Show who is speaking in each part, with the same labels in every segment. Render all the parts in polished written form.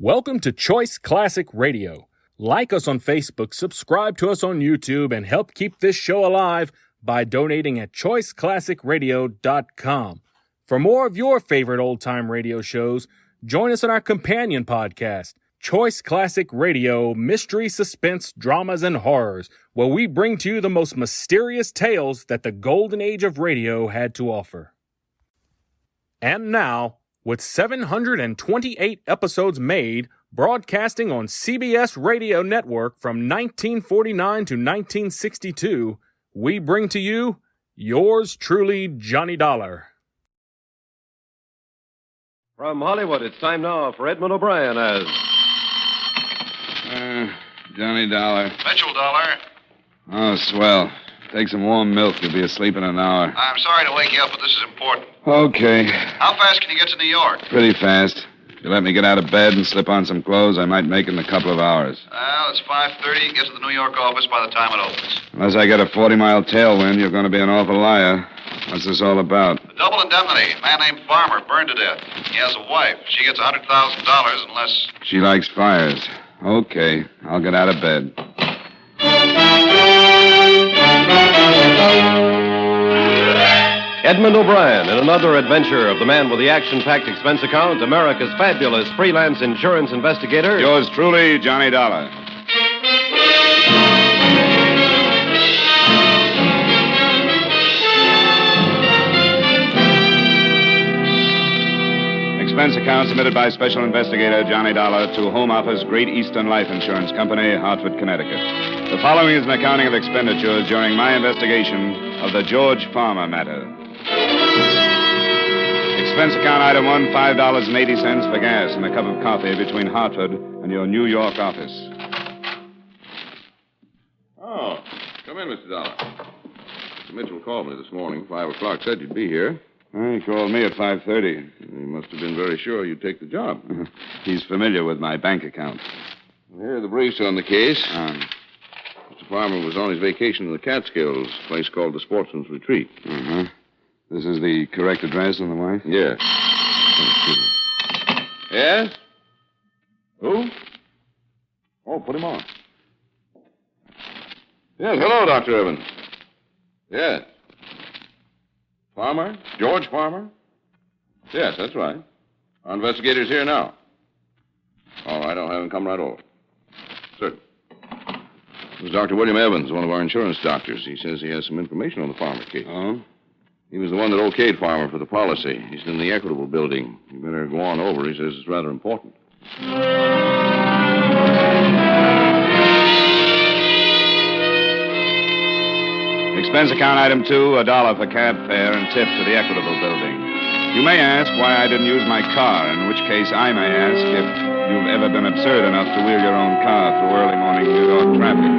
Speaker 1: Welcome to Choice Classic Radio. Like us on Facebook, subscribe to us on YouTube, and help keep this show alive by donating at choiceclassicradio.com. For more of your favorite old-time radio shows, join us on our companion podcast, Choice Classic Radio, Mystery, Suspense, Dramas, and Horrors, where we bring to you the most mysterious tales that the golden age of radio had to offer. And now, with 728 episodes made, broadcasting on CBS Radio Network from 1949 to 1962, we bring to you yours truly, Johnny Dollar.
Speaker 2: From Hollywood, it's time now for Edmund O'Brien as...
Speaker 3: Johnny Dollar.
Speaker 4: Mitchell Dollar.
Speaker 3: Oh, swell. Take some warm milk. You'll be asleep in an hour.
Speaker 4: I'm sorry to wake you up, but this is important.
Speaker 3: Okay.
Speaker 4: How fast can you get to New York?
Speaker 3: Pretty fast. If you let me get out of bed and slip on some clothes, I might make it in a couple of hours.
Speaker 4: Well, it's 5:30. Get to the New York office by the time it opens.
Speaker 3: Unless I get a 40-mile tailwind, you're going to be an awful liar. What's this all about?
Speaker 4: A double indemnity. A man named Farmer burned to death. He has a wife. She gets $100,000 unless...
Speaker 3: She likes fires. Okay. I'll get out of bed.
Speaker 2: Edmund O'Brien in another adventure of the man with the action-packed expense account, America's fabulous freelance insurance investigator.
Speaker 3: Yours truly, Johnny Dollar. Expense account submitted by Special Investigator Johnny Dollar to Home Office, Great Eastern Life Insurance Company, Hartford, Connecticut. The following is an accounting of expenditures during my investigation of the George Farmer matter. Expense account item 1, $5.80 for gas and a cup of coffee between Hartford and your New York office.
Speaker 5: Oh, come in, Mr. Dollar. Mr. Mitchell called me this morning. 5 o'clock, said you'd be here.
Speaker 3: He called me at 5:30.
Speaker 5: He must have been very sure you'd take the job.
Speaker 3: He's familiar with my bank account.
Speaker 5: Here are the briefs on the case. Mr. Farmer was on his vacation in the Catskills, a place called the Sportsman's Retreat.
Speaker 3: Uh-huh. This is the correct address on the wife?
Speaker 5: Yes. Excuse me. Yes? Who? Oh, put him on. Yes, hello, Dr. Evans. Yes. Farmer? George Farmer? Yes, that's right. Our investigator's here now. All right, I'll have him come right over. Certainly. This is Dr. William Evans, one of our insurance doctors. He says he has some information on the Farmer case.
Speaker 3: Oh?
Speaker 5: He was the one that okayed Farmer for the policy. He's in the Equitable building. You better go on over. He says it's rather important.
Speaker 3: Expense account item 2, $1 for cab fare and tip to the Equitable building. You may ask why I didn't use my car, in which case I may ask if you've ever been absurd enough to wheel your own car through early morning New York traffic.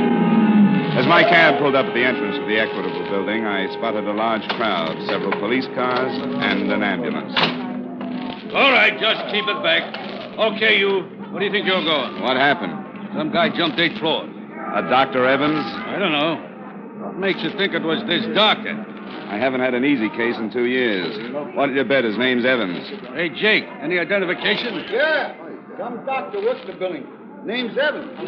Speaker 3: As my cab pulled up at the entrance of the Equitable building, I spotted a large crowd, several police cars, and an ambulance.
Speaker 6: All right, just keep it back. Okay, you. Where do you think you're going?
Speaker 3: What happened?
Speaker 6: Some guy jumped 8 floors.
Speaker 3: A Dr. Evans?
Speaker 6: I don't know. What makes you think it was this doctor?
Speaker 3: I haven't had an easy case in 2 years. What did you bet his name's Evans?
Speaker 6: Hey, Jake, any identification?
Speaker 7: Yeah. Some doctor works the building. Name's Evans.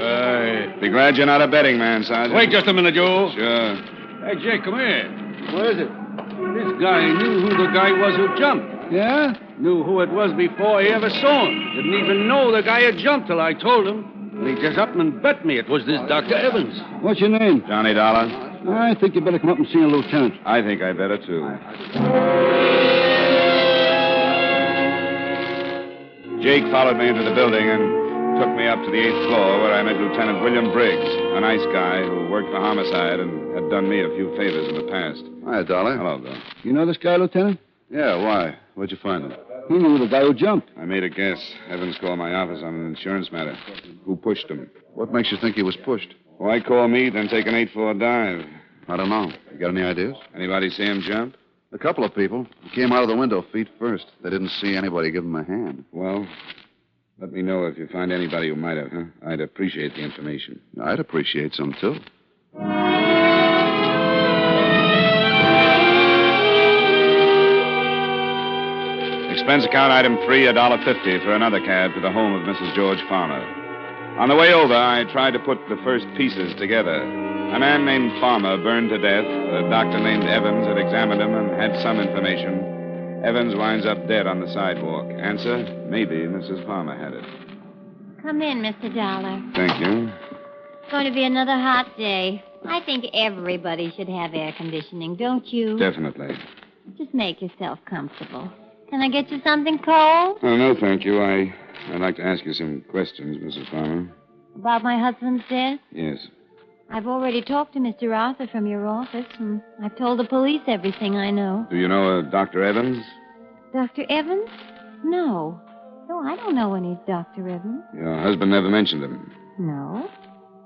Speaker 3: Be glad you're not a betting man, Sergeant.
Speaker 6: Wait just a minute, Joe.
Speaker 3: Sure.
Speaker 6: Hey, Jake, come here.
Speaker 7: What is it?
Speaker 6: This guy knew who the guy was who jumped.
Speaker 7: Yeah?
Speaker 6: Knew who it was before he ever saw him. Didn't even know the guy had jumped till I told him. And he just up and bet me it was this Dr. Evans.
Speaker 7: What's your name?
Speaker 3: Johnny Dollar.
Speaker 7: I think you better come up and see a lieutenant.
Speaker 3: I think I better, too. Jake followed me into the building and took me up to the 8th floor where I met Lieutenant William Briggs, a nice guy who worked for homicide and had done me a few favors in the past.
Speaker 5: Hi, Dollar.
Speaker 3: Hello, Bill.
Speaker 7: You know this guy, Lieutenant?
Speaker 5: Yeah, why? Where'd you find him?
Speaker 7: He knew the guy who jumped.
Speaker 3: I made a guess. Evans called my office on an insurance matter. Who pushed him?
Speaker 5: What makes you think he was pushed?
Speaker 3: Why call me, then take an 8-floor dive?
Speaker 5: I don't know. You got any ideas?
Speaker 3: Anybody see him jump?
Speaker 5: A couple of people. He came out of the window feet first. They didn't see anybody give him a hand.
Speaker 3: Well, let me know if you find anybody who might have, huh? I'd appreciate the information.
Speaker 5: I'd appreciate some, too.
Speaker 3: Expense account item 3, $1.50 for another cab to the home of Mrs. George Farmer. On the way over, I tried to put the first pieces together. A man named Farmer burned to death. A doctor named Evans had examined him and had some information. Evans winds up dead on the sidewalk. Answer, maybe Mrs. Farmer had it.
Speaker 8: Come in, Mr. Dollar.
Speaker 3: Thank you.
Speaker 8: It's going to be another hot day. I think everybody should have air conditioning, don't you?
Speaker 3: Definitely.
Speaker 8: Just make yourself comfortable. Can I get you something cold?
Speaker 3: Oh, no, thank you. I'd like to ask you some questions, Mrs. Farmer.
Speaker 8: About my husband's death?
Speaker 3: Yes.
Speaker 8: I've already talked to Mr. Arthur from your office, and I've told the police everything I know.
Speaker 3: Do you know a Dr. Evans?
Speaker 8: Dr. Evans? No. No, I don't know any Dr. Evans.
Speaker 3: Your husband never mentioned him.
Speaker 8: No.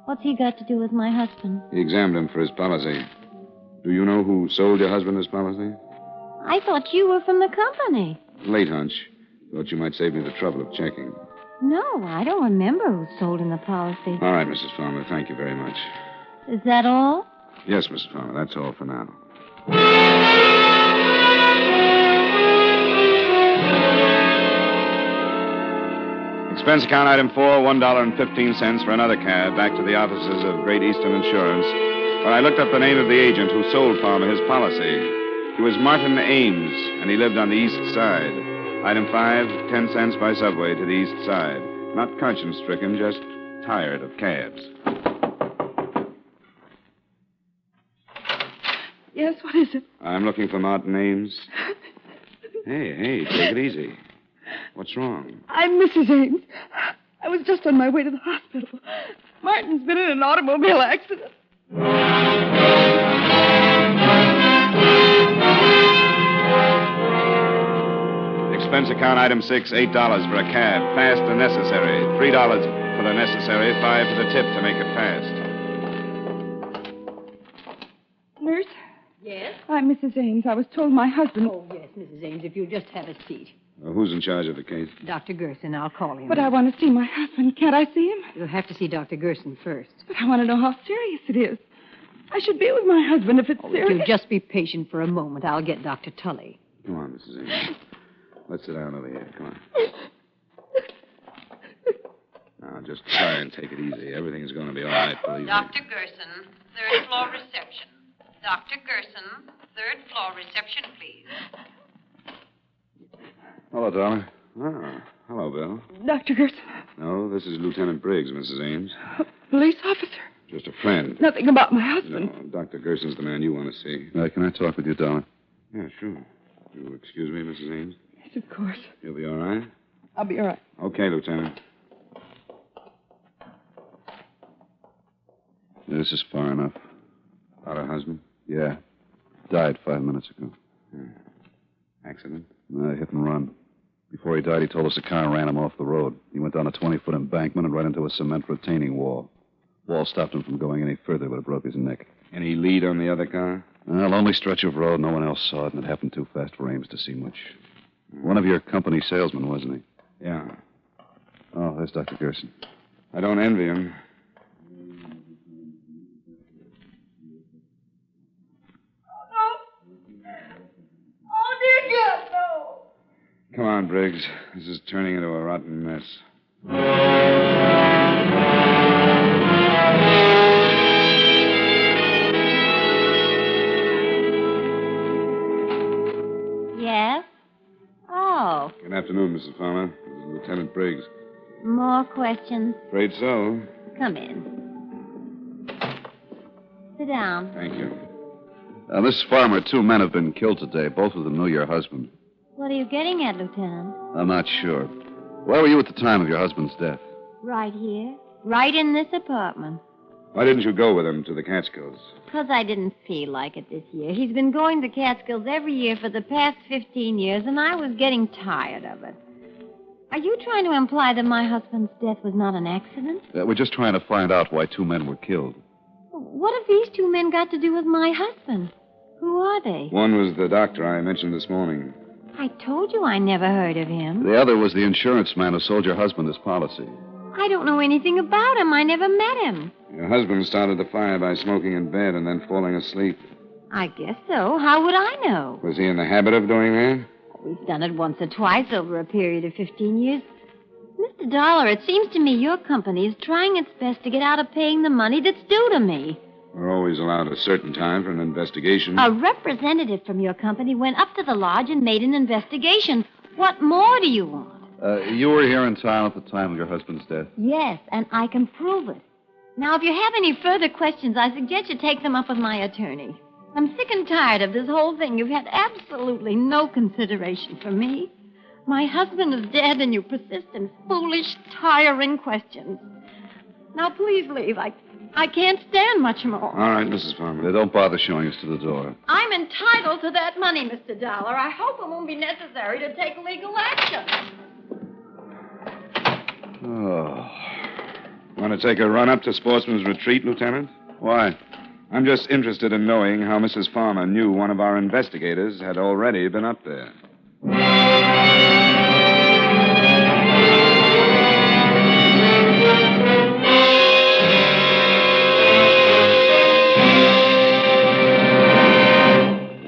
Speaker 8: What's he got to do with my husband?
Speaker 3: He examined him for his policy. Do you know who sold your husband his policy?
Speaker 8: I thought you were from the company.
Speaker 3: Late hunch. Thought you might save me the trouble of checking.
Speaker 8: No, I don't remember who sold him the policy.
Speaker 3: All right, Mrs. Farmer. Thank you very much.
Speaker 8: Is that all?
Speaker 3: Yes, Mrs. Farmer. That's all for now. Expense account item 4, $1.15 for another cab back to the offices of Great Eastern Insurance, where I looked up the name of the agent who sold Farmer his policy. He was Martin Ames, and he lived on the east side. Item 5, 10 cents by subway to the east side. Not conscience-stricken, just tired of cabs.
Speaker 9: Yes, what is it?
Speaker 3: I'm looking for Martin Ames. Hey, take it easy. What's wrong?
Speaker 9: I'm Mrs. Ames. I was just on my way to the hospital. Martin's been in an automobile accident.
Speaker 3: Expense account item 6, $8 for a cab. Fast and necessary. $3 for the necessary, $5 for the tip to make it fast.
Speaker 9: Nurse?
Speaker 10: Yes?
Speaker 9: I'm Mrs. Ames. I was told my husband...
Speaker 10: Oh, yes, Mrs. Ames, if you'll just have a seat.
Speaker 3: Who's in charge of the case?
Speaker 10: Dr. Gerson, I'll call him.
Speaker 9: But I want to see my husband. Can't I see him?
Speaker 10: You'll have to see Dr. Gerson first.
Speaker 9: But I want to know how serious it is. I should be with my husband if it's
Speaker 10: If
Speaker 9: serious.
Speaker 10: you'll just be patient for a moment, I'll get Dr. Tully.
Speaker 3: Come on, Mrs. Ames. Let's sit down over here. Come on. Now, just try and take it easy. Everything's going to be all right, believe me.
Speaker 11: Dr. Gerson, third floor reception. Dr. Gerson, third floor reception, please.
Speaker 3: Hello, darling. Oh, hello, Bill.
Speaker 9: Dr. Gerson.
Speaker 3: No, this is Lieutenant Briggs, Mrs. Ames.
Speaker 9: Police officer.
Speaker 3: Just a friend.
Speaker 9: Nothing about my husband.
Speaker 3: No, Dr. Gerson's the man you want to see.
Speaker 5: Can I talk with you, darling?
Speaker 3: Yeah, sure. You'll excuse me, Mrs. Ames?
Speaker 9: Yes, of course.
Speaker 3: You'll be all right?
Speaker 9: I'll be all right.
Speaker 3: Okay, Lieutenant.
Speaker 5: This is far enough.
Speaker 3: About her husband?
Speaker 5: Yeah. Died 5 minutes ago.
Speaker 3: Accident?
Speaker 5: Hit and run. Before he died, he told us a car ran him off the road. He went down a 20-foot embankment and right into a cement retaining wall. Wall stopped him from going any further, but it broke his neck.
Speaker 3: Any lead on the other car?
Speaker 5: Lonely stretch of road. No one else saw it, and it happened too fast for Ames to see much. One of your company salesmen, wasn't he?
Speaker 3: Yeah.
Speaker 5: Oh, there's Dr. Gerson.
Speaker 3: I don't envy him.
Speaker 9: Oh, dear God, no.
Speaker 3: Come on, Briggs. This is turning into a rotten mess.
Speaker 8: Yes? Oh,
Speaker 3: Good afternoon, Mrs. Farmer. This is Lieutenant Briggs.
Speaker 8: more questions?
Speaker 3: Afraid so.
Speaker 8: Come in. Sit down.
Speaker 3: Thank you.
Speaker 5: This Farmer, 2 men have been killed today. Both of them knew your husband.
Speaker 8: What are you getting at, Lieutenant?
Speaker 5: I'm not sure. Where were you at the time of your husband's death?
Speaker 8: Right here. Right in this apartment.
Speaker 3: Why didn't you go with him to the Catskills?
Speaker 8: Because I didn't feel like it this year. He's been going to Catskills every year for the past 15 years, and I was getting tired of it. Are you trying to imply that my husband's death was not an accident?
Speaker 5: We're just trying to find out why 2 men were killed.
Speaker 8: What have these 2 men got to do with my husband? Who are they?
Speaker 3: One was the doctor I mentioned this morning.
Speaker 8: I told you I never heard of him.
Speaker 5: The other was the insurance man who sold your husband his policy.
Speaker 8: I don't know anything about him. I never met him.
Speaker 3: Your husband started the fire by smoking in bed and then falling asleep.
Speaker 8: I guess so. How would I know?
Speaker 3: Was he in the habit of doing that?
Speaker 8: We've done it once or twice over a period of 15 years. Mr. Dollar, it seems to me your company is trying its best to get out of paying the money that's due to me.
Speaker 3: We're always allowed a certain time for an investigation.
Speaker 8: A representative from your company went up to the lodge and made an investigation. What more do you want?
Speaker 12: You were here in town at the time of your husband's death?
Speaker 8: Yes, and I can prove it. Now, if you have any further questions, I suggest you take them up with my attorney. I'm sick and tired of this whole thing. You've had absolutely no consideration for me. My husband is dead, and you persist in foolish, tiring questions. Now, please leave. I can't stand much more.
Speaker 3: All right, Mrs. Farmer.
Speaker 12: Don't bother showing us to the door.
Speaker 8: I'm entitled to that money, Mr. Dollar. I hope it won't be necessary to take legal action.
Speaker 3: Oh. Want to take a run up to Sportsman's Retreat, Lieutenant?
Speaker 12: Why?
Speaker 3: I'm just interested in knowing how Mrs. Farmer knew one of our investigators had already been up there.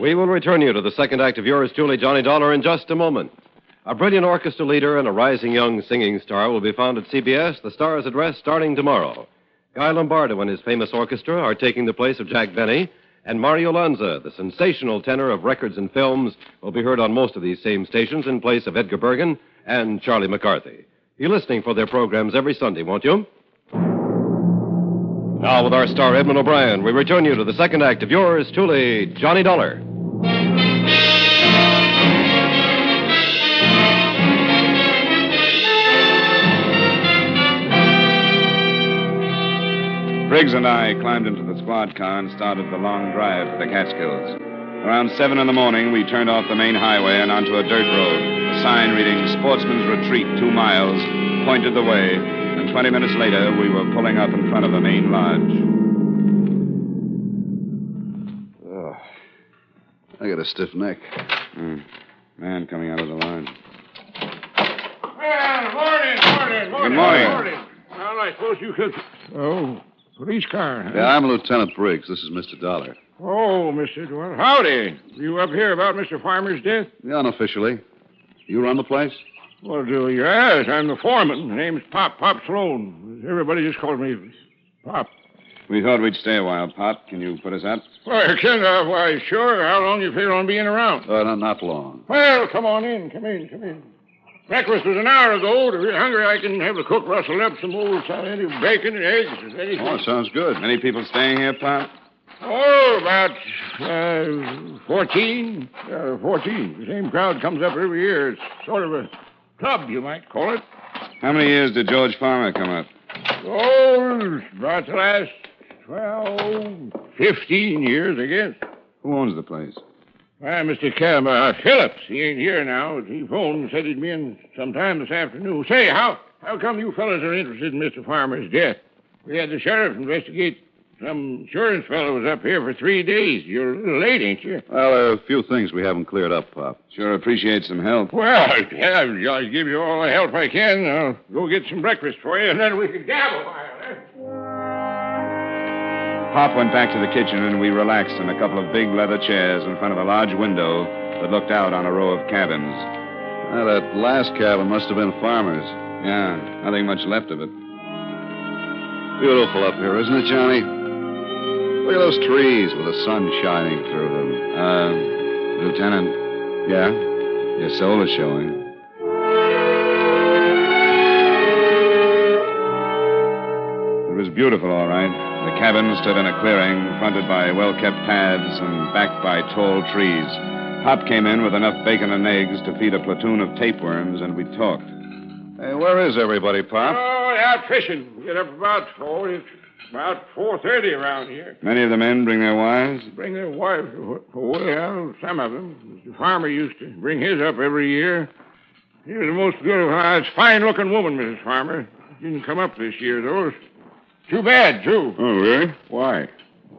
Speaker 2: We will return you to the second act of yours truly, Johnny Dollar, in just a moment. A brilliant orchestra leader and a rising young singing star will be found at CBS, the Star's Address, starting tomorrow. Guy Lombardo and his famous orchestra are taking the place of Jack Benny, and Mario Lanza, the sensational tenor of records and films, will be heard on most of these same stations in place of Edgar Bergen and Charlie McCarthy. Be listening for their programs every Sunday, won't you? Now, with our star Edmund O'Brien, we return you to the second act of yours truly, Johnny Dollar.
Speaker 3: Briggs and I climbed into the squad car and started the long drive for the Catskills. Around 7 in the morning, we turned off the main highway and onto a dirt road. A sign reading Sportsman's Retreat, 2 miles, pointed the way, and 20 minutes later, we were pulling up in front of the main lodge.
Speaker 12: Oh, I got a stiff neck.
Speaker 3: Man coming out of the lodge.
Speaker 6: Well, morning.
Speaker 3: Good morning.
Speaker 6: Well, I suppose you could... Oh, police car, huh?
Speaker 12: Yeah, I'm Lieutenant Briggs. This is Mr. Dollar.
Speaker 6: Oh, Mr. Well, howdy. You up here about Mr. Farmer's death?
Speaker 12: Yeah, unofficially. You run the place?
Speaker 6: Well, do you ask? I'm the foreman. My name's Pop Sloan. Everybody just calls me Pop.
Speaker 3: We thought we'd stay a while, Pop. Can you put us up?
Speaker 6: Why, why, sure. How long you figure on being around?
Speaker 12: Not long.
Speaker 6: Well, come on in. Come in. Breakfast was an hour ago. If you're hungry, I can have the cook rustle up some old any bacon and eggs. Anything.
Speaker 12: Oh, sounds good.
Speaker 3: Many people staying here, Pop?
Speaker 6: Oh, about 14. 14. The same crowd comes up every year. It's sort of a club, you might call it.
Speaker 3: How many years did George Farmer come up?
Speaker 6: Oh, about the last 15 years, I guess.
Speaker 3: Who owns the place?
Speaker 6: Mr. Phillips. He ain't here now. He phoned and said he'd be in sometime this afternoon. Say, how come you fellas are interested in Mr. Farmer's death? We had the sheriff investigate. Some insurance fellow was up here for 3 days. You're a little late, ain't you?
Speaker 12: Well, there are a few ththings we haven't cleared up, Pop.
Speaker 3: Sure appreciate some help.
Speaker 6: Well, yeah, I'll give you all the help I can. I'll go get some breakfast for you, and then we can gab a while, eh?
Speaker 3: Pop went back to the kitchen, and we relaxed in a couple of big leather chairs in front of a large window that looked out on a row of cabins.
Speaker 12: Well, that last cabin must have been Farmer's.
Speaker 3: Yeah, nothing much left of it.
Speaker 12: Beautiful up here, isn't it, Johnny? Look at those trees with the sun shining through them.
Speaker 3: Lieutenant.
Speaker 12: Yeah?
Speaker 3: Your soul is showing. It was beautiful, all right. The cabin stood in a clearing, fronted by well-kept paths and backed by tall trees. Pop came in with enough bacon and eggs to feed a platoon of tapeworms, and we talked.
Speaker 12: Hey, where is everybody, Pop?
Speaker 6: Oh, out fishing. We get up about 4. It's about 4:30 around here.
Speaker 3: Many of the men bring their wives?
Speaker 6: Bring their wives? Well, some of them. Mr. Farmer used to bring his up every year. He was the most beautiful, fine-looking woman, Mrs. Farmer. Didn't come up this year, though. Too bad, too.
Speaker 3: Oh, really?
Speaker 6: Why?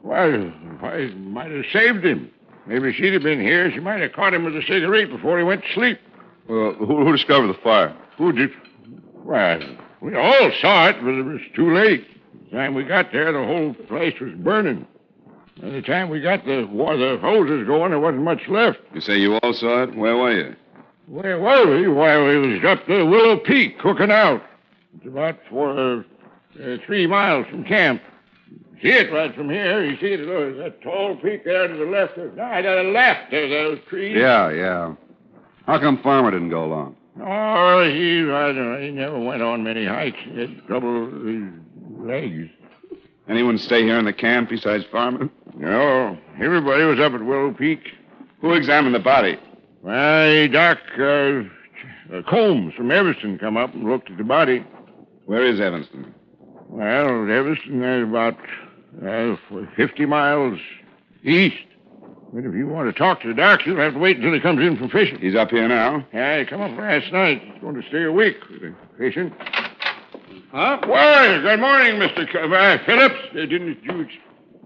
Speaker 6: Why, I might have saved him. Maybe she'd have been here. She might have caught him with a cigarette before he went to sleep.
Speaker 12: Well, who discovered the fire?
Speaker 6: Who did? Well, we all saw it, but it was too late. By the time we got there, the whole place was burning. By the time we got the hoses going, there wasn't much left.
Speaker 3: You say you all saw it? Where were you?
Speaker 6: Where were we? Why, we was up the Willow Peak cooking out. It's about 3 miles from camp. See it right from here. You see it? There's that tall peak there to the left. No, to the left. There's those trees.
Speaker 12: Yeah. How come Farmer didn't go along?
Speaker 6: Oh, I don't know. He never went on many hikes. He had trouble with his legs.
Speaker 3: Anyone stay here in the camp besides Farmer?
Speaker 6: No. Everybody was up at Willow Peak.
Speaker 3: Who examined the body?
Speaker 6: Why, Doc, Combs from Evanston come up and looked at the body.
Speaker 3: Where is Evanston?
Speaker 6: Well, Evanston is about 50 miles east. But if you want to talk to the doc, you'll have to wait until he comes in from fishing.
Speaker 3: He's up here now?
Speaker 6: Yeah, he come up last night. He's going to stay a week with the fishing.
Speaker 3: Huh?
Speaker 6: Well, good morning, Mr. Phillips. Didn't you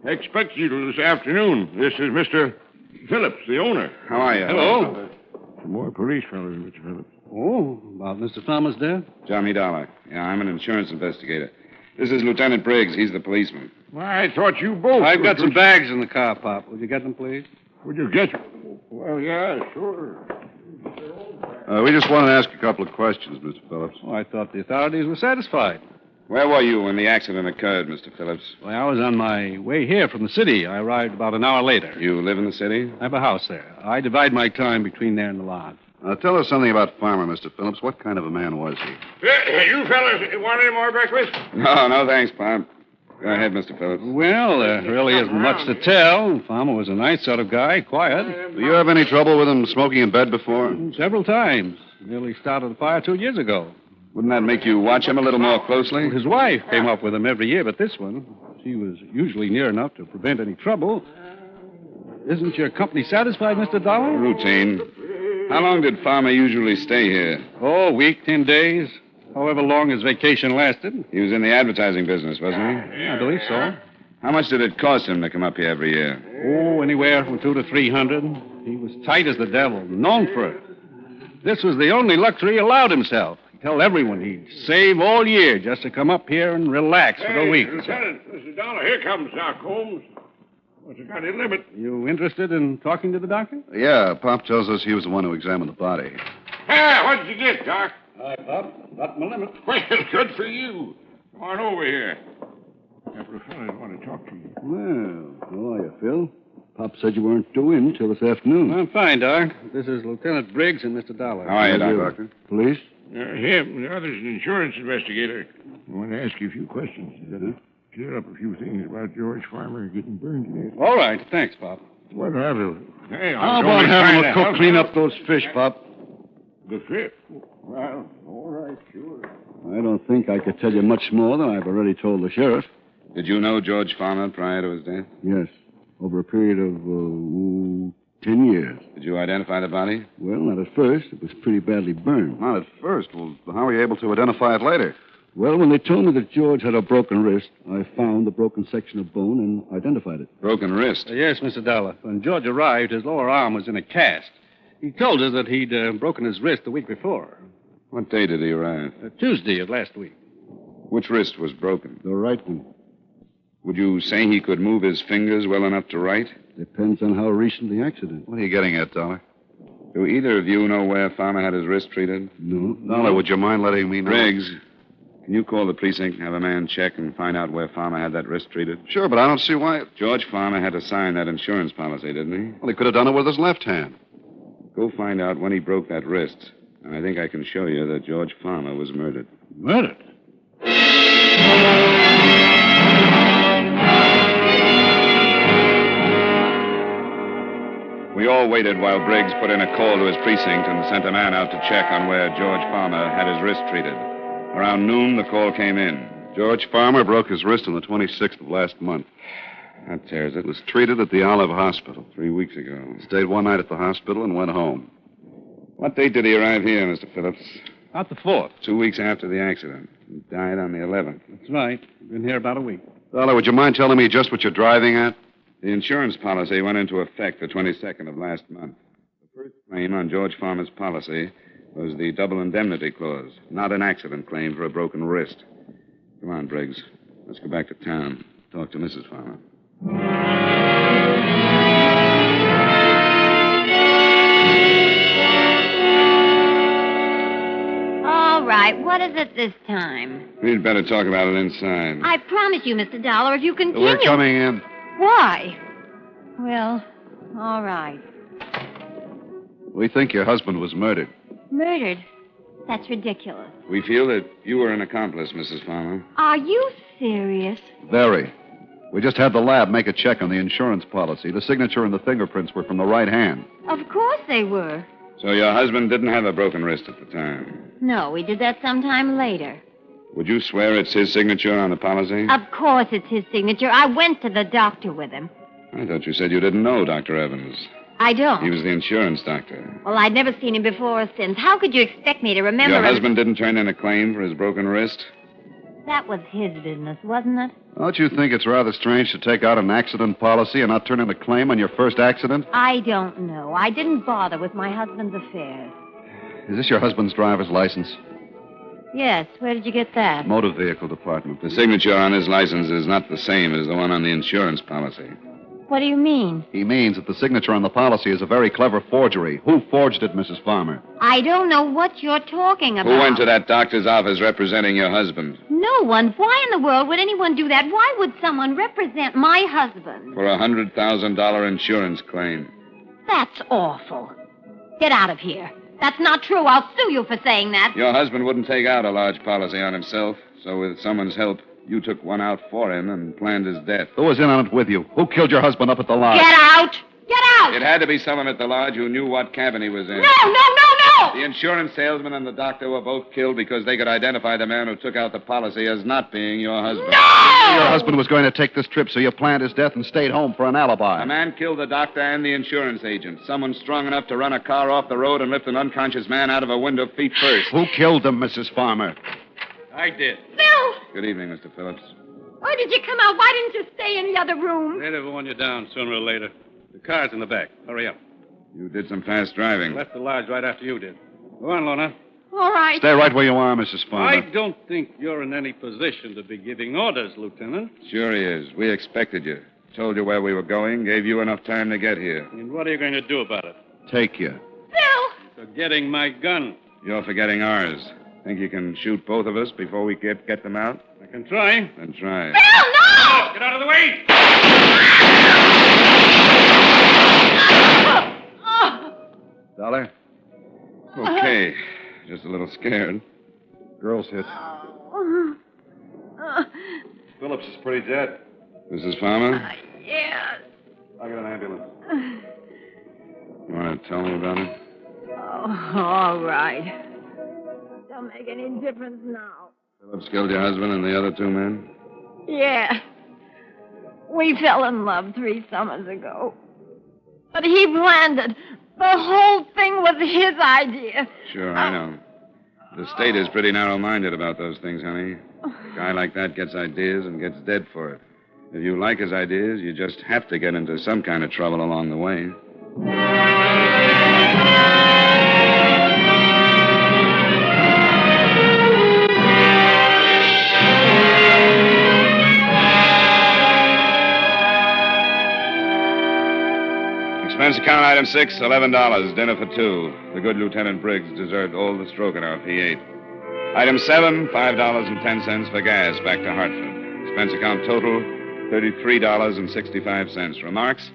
Speaker 6: expect you till this afternoon? This is Mr. Phillips, the owner.
Speaker 3: How are you?
Speaker 6: Hello. Some more police fellows, Mr. Phillips.
Speaker 13: Oh, about Mr. Farmer's death?
Speaker 3: Johnny Dollar. Yeah, I'm an insurance investigator. This is Lieutenant Briggs. He's the policeman.
Speaker 6: Well, I thought you both...
Speaker 13: I've got some bags in the car, Pop. Would you get them, please?
Speaker 6: Would you get... Well, yeah, sure.
Speaker 12: We just want to ask a couple of questions, Mr. Phillips.
Speaker 13: Oh, I thought the authorities were satisfied.
Speaker 3: Where were you when the accident occurred, Mr. Phillips?
Speaker 13: Well, I was on my way here from the city. I arrived about an hour later.
Speaker 3: You live in the city?
Speaker 13: I have a house there. I divide my time between there and the lodge.
Speaker 12: Tell us something about Farmer, Mr. Phillips. What kind of a man was he?
Speaker 6: You fellas want any more breakfast?
Speaker 3: No, thanks, Pop. Go ahead, Mr. Phillips.
Speaker 13: Well, there really isn't much to tell. Farmer was a nice sort of guy, quiet.
Speaker 12: Do you have any trouble with him smoking in bed before?
Speaker 13: Several times. Nearly started a fire 2 years ago.
Speaker 3: Wouldn't that make you watch him a little more closely?
Speaker 13: His wife came up with him every year, but this one, she was usually near enough to prevent any trouble. Isn't your company satisfied, Mr. Dollar?
Speaker 3: Routine. How long did Farmer usually stay here?
Speaker 13: Oh, a week, 10 days. However long his vacation lasted.
Speaker 3: He was in the advertising business, wasn't he?
Speaker 13: Yeah, I believe so.
Speaker 3: How much did it cost him to come up here every year?
Speaker 13: Oh, anywhere from $200 to $300. He was tight as the devil, known for it. This was the only luxury he allowed himself. He'd tell everyone he'd save all year just to come up here and relax for a week.
Speaker 6: Lieutenant, Mr. Dollar, here comes Doc Holmes. What's got a limit?
Speaker 13: You interested in talking to the doctor?
Speaker 12: Yeah, Pop tells us he was the one who examined the body.
Speaker 6: Hey, what did you get, Doc?
Speaker 13: Hi, Pop. Got my limit.
Speaker 6: Well, good for you. Come on over here. Couple of fellas want to talk to you.
Speaker 13: Well, how are you, Phil? Pop said you weren't due in till this afternoon. I'm fine, Doc. This is Lieutenant Briggs and Mr. Dollar.
Speaker 3: How are you, Doctor?
Speaker 13: Police?
Speaker 6: Him. The other's an insurance investigator. I want to ask you a few questions. Clear up a few things about George Farmer getting burned to death.
Speaker 13: All right. Thanks, Pop.
Speaker 6: Well, how
Speaker 13: about having a cook clean up those fish, Pop?
Speaker 6: The fish? Well, all right, sure.
Speaker 13: I don't think I could tell you much more than I've already told the sheriff.
Speaker 3: Did you know George Farmer prior to his death?
Speaker 13: Yes. Over a period of 10 years.
Speaker 3: Did you identify the body?
Speaker 13: Well, not at first. It was pretty badly burned.
Speaker 12: Not at first. Well, how were you able to identify it later?
Speaker 13: Well, when they told me that George had a broken wrist, I found the broken section of bone and identified it.
Speaker 3: Broken wrist?
Speaker 13: Yes, Mr. Dollar. When George arrived, his lower arm was in a cast. He told us that he'd broken his wrist the week before.
Speaker 3: What day did he arrive?
Speaker 13: Tuesday of last week.
Speaker 3: Which wrist was broken?
Speaker 13: The right one.
Speaker 3: Would you say he could move his fingers well enough to write?
Speaker 13: Depends on how recent the accident.
Speaker 12: What are you getting at, Dollar?
Speaker 3: Do either of you know where Farmer had his wrist treated?
Speaker 13: No.
Speaker 12: Dollar, would you mind letting me know?
Speaker 3: Briggs, can you call the precinct and have a man check and find out where Farmer had that wrist treated?
Speaker 12: Sure, but I don't see why.
Speaker 3: George Farmer had to sign that insurance policy, didn't he?
Speaker 12: Well, he could have done it with his left hand.
Speaker 3: Go find out when he broke that wrist. And I think I can show you that George Farmer was murdered.
Speaker 6: Murdered?
Speaker 3: We all waited while Briggs put in a call to his precinct and sent a man out to check on where George Farmer had his wrist treated. Around noon, the call came in.
Speaker 12: George Farmer broke his wrist on the 26th of last month.
Speaker 3: That tears it.
Speaker 12: Was treated at the Olive Hospital.
Speaker 3: 3 weeks ago.
Speaker 12: Stayed one night at the hospital and went home.
Speaker 3: What date did he arrive here, Mr. Phillips?
Speaker 13: About the 4th.
Speaker 3: 2 weeks after the accident. He died on the 11th.
Speaker 13: That's right. Been here about a week.
Speaker 12: Dollar, would you mind telling me just what you're driving at?
Speaker 3: The insurance policy went into effect the 22nd of last month. The first claim on George Farmer's policy was the double indemnity clause, not an accident claim for a broken wrist. Come on, Briggs. Let's go back to town. Talk to Mrs. Farmer.
Speaker 8: right. What is it this time?
Speaker 3: We'd better talk about it inside.
Speaker 8: I promise you, Mr. Dollar, if you continue...
Speaker 3: We're coming in.
Speaker 8: Why? Well, all right.
Speaker 12: We think your husband was murdered.
Speaker 8: Murdered? That's ridiculous.
Speaker 3: We feel that you were an accomplice, Mrs. Farmer.
Speaker 8: Are you serious?
Speaker 12: Very. We just had the lab make a check on the insurance policy. The signature and the fingerprints were from the right hand.
Speaker 8: Of course they were.
Speaker 3: So your husband didn't have a broken wrist at the time?
Speaker 8: No, we did that sometime later.
Speaker 3: Would you swear it's his signature on the policy?
Speaker 8: Of course it's his signature. I went to the doctor with him.
Speaker 3: I thought you said you didn't know Dr. Evans.
Speaker 8: I don't.
Speaker 3: He was the insurance doctor.
Speaker 8: Well, I'd never seen him before or since. How could you expect me to remember
Speaker 3: Your
Speaker 8: him?
Speaker 3: husband didn't turn in a claim for his broken wrist?
Speaker 8: That was his business, wasn't it?
Speaker 12: Don't you think it's rather strange to take out an accident policy and not turn in a claim on your first accident?
Speaker 8: I don't know. I didn't bother with my husband's affairs.
Speaker 12: Is this your husband's driver's license?
Speaker 8: Yes. Where did you get that?
Speaker 12: Motor vehicle department.
Speaker 3: The signature on his license is not the same as the one on the insurance policy.
Speaker 8: What do you mean?
Speaker 12: He means that the signature on the policy is a very clever forgery. Who forged it, Mrs. Farmer?
Speaker 8: I don't know what you're talking about.
Speaker 3: Who went to that doctor's office representing your husband?
Speaker 8: No one. Why in the world would anyone do that? Why would someone represent my husband?
Speaker 3: For a $100,000 insurance claim.
Speaker 8: That's awful. Get out of here. That's not true. I'll sue you for saying that.
Speaker 3: Your husband wouldn't take out a large policy on himself, so with someone's help, you took one out for him and planned his death.
Speaker 12: Who was in on it with you? Who killed your husband up at the lodge?
Speaker 8: Get out! Get out!
Speaker 3: It had to be someone at the lodge who knew what cabin he was in.
Speaker 8: No!
Speaker 3: The insurance salesman and the doctor were both killed because they could identify the man who took out the policy as not being your husband.
Speaker 8: No!
Speaker 12: Your husband was going to take this trip, so you planned his death and stayed home for an alibi.
Speaker 3: A man killed the doctor and the insurance agent. Someone strong enough to run a car off the road and lift an unconscious man out of a window feet first.
Speaker 12: Who killed him, Mrs. Farmer?
Speaker 13: I did.
Speaker 8: Phil!
Speaker 3: Good evening, Mr. Phillips.
Speaker 8: Why did you come out? Why didn't you stay in the other room?
Speaker 13: They'd have worn you down sooner or later. The car's in the back. Hurry up.
Speaker 3: You did some fast driving.
Speaker 13: Left the lodge right after you did. Go on, Lorna.
Speaker 8: All right.
Speaker 12: Stay right where you are, Mrs. Farmer.
Speaker 13: I don't think you're in any position to be giving orders, Lieutenant.
Speaker 3: Sure he is. We expected you. Told you where we were going, gave you enough time to get here.
Speaker 13: And what are you going to do about it?
Speaker 12: Take you.
Speaker 8: Phil!
Speaker 13: Forgetting my gun.
Speaker 3: You're forgetting ours. Think you can shoot both of us before we get them out?
Speaker 13: I can try.
Speaker 3: Then try.
Speaker 8: Phil, no!
Speaker 13: Get out of the way!
Speaker 12: Dollar?
Speaker 3: Okay. Just a little scared.
Speaker 12: Girl's hit. Phillips is pretty dead.
Speaker 3: Mrs. Farmer?
Speaker 8: Yes.
Speaker 12: I'll get an ambulance.
Speaker 3: You want to tell me about it?
Speaker 8: Oh, all right. Don't make any difference now.
Speaker 3: Phillips killed your husband and the other two men?
Speaker 8: Yeah. We fell in love 3 summers ago. But he planned it. The whole thing was his idea.
Speaker 3: Sure, I know. The state is pretty narrow-minded about those things, honey. A guy like that gets ideas and gets dead for it. If you like his ideas, you just have to get into some kind of trouble along the way. Expense account item 6, $11. Dinner for 2. The good Lieutenant Briggs deserved all the stroganoff he ate. Item 7, $5.10 for gas back to Hartford. Expense account total, $33.65. Remarks?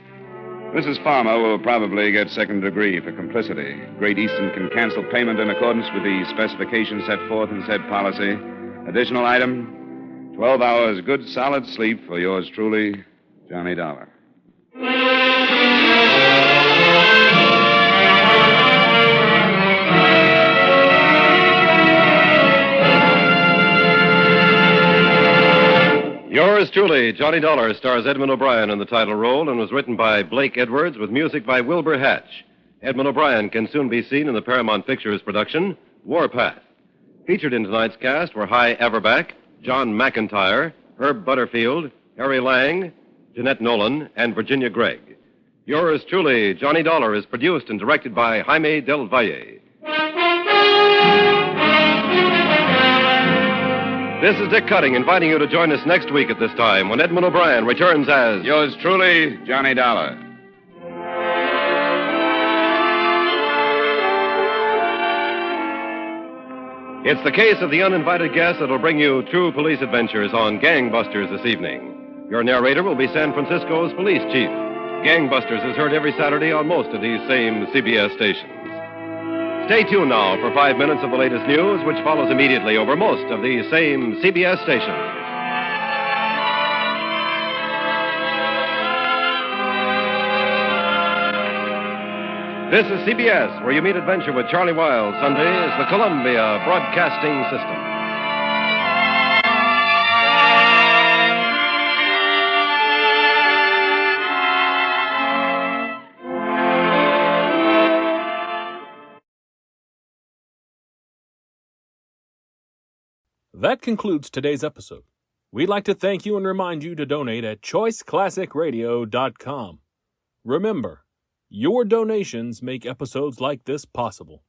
Speaker 3: Mrs. Farmer will probably get second degree for complicity. Great Eastern can cancel payment in accordance with the specifications set forth in said policy. Additional item, 12 hours good solid sleep for yours truly, Johnny Dollar.
Speaker 2: Yours truly, Johnny Dollar, stars Edmund O'Brien in the title role and was written by Blake Edwards with music by Wilbur Hatch. Edmund O'Brien can soon be seen in the Paramount Pictures production, Warpath. Featured in tonight's cast were Hy Averback, John McIntyre, Herb Butterfield, Harry Lang, Jeanette Nolan, and Virginia Gregg. Yours truly, Johnny Dollar, is produced and directed by Jaime Del Valle. This is Dick Cutting inviting you to join us next week at this time when Edmund O'Brien returns as...
Speaker 3: Yours truly, Johnny Dollar.
Speaker 2: It's the case of the uninvited guest that'll bring you true police adventures on Gangbusters this evening. Your narrator will be San Francisco's police chief. Gangbusters is heard every Saturday on most of these same CBS stations. Stay tuned now for 5 minutes of the latest news, which follows immediately over most of these same CBS stations. This is CBS, where you meet adventure with Charlie Wilde. Sunday is the Columbia Broadcasting System.
Speaker 1: That concludes today's episode. We'd like to thank you and remind you to donate at choiceclassicradio.com. Remember, your donations make episodes like this possible.